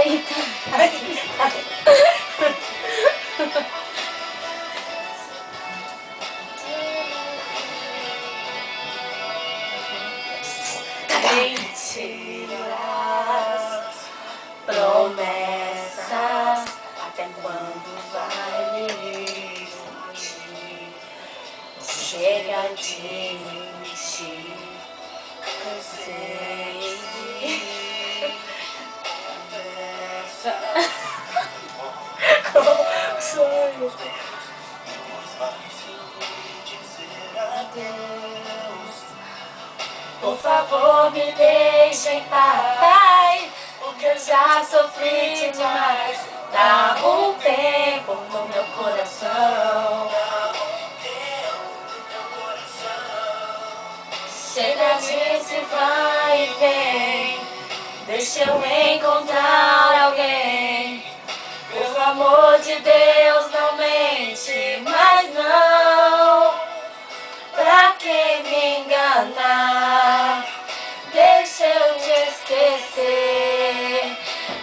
aí, Mentiras, promessas, até quando vai me mentir? Chega de mentir, cansei de conversa. Sonho. Por favor, me deixe em paz, porque eu já sofri demais. Dá um tempo no meu coração. Chega disso e vai e vem. Deixa eu encontrar alguém. Pelo amor de Deus, não mente, mas não. Pra que me enganar? Deixa eu te esquecer.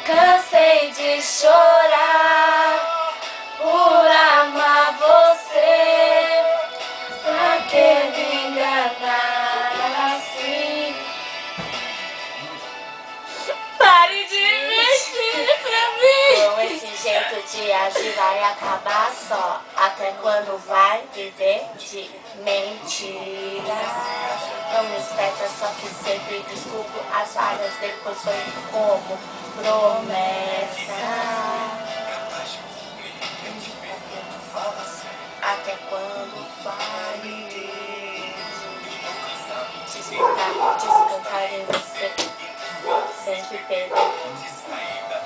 Cansei de chorar por amar você. Pra que me enganar assim? Pare de mentir pra mim. Com esse jeito de agir vai acabar só. Até quando vai viver de mentiras? Não me espeta, só que sempre desculpo as falhas. Depois foi como promessa. Até quando vai viver? Descansar em você. Sempre perder.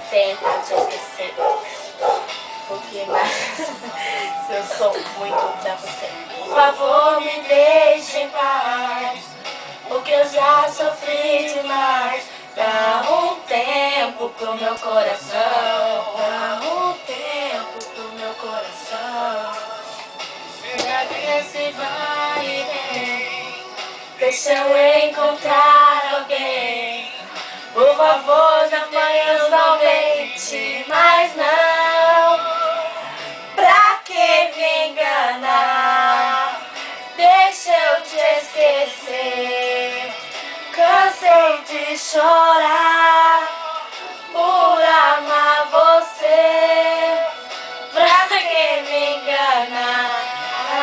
Tentar te esquecer. Porque mais se eu sou muito pra você. Por favor, me deixe em paz, porque eu já sofri demais. Dá um tempo pro meu coração. Dá um tempo pro meu coração. Esse vai e vem. Deixa eu encontrar alguém. Por favor, não amanhã não mente, mas não. Pra que me enganar? Deixa eu te esquecer. Cansei de chorar por amar você. Pra que me enganar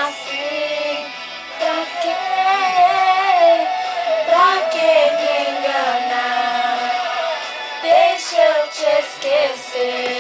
assim? Pra que me enganar? Deixa eu te esquecer.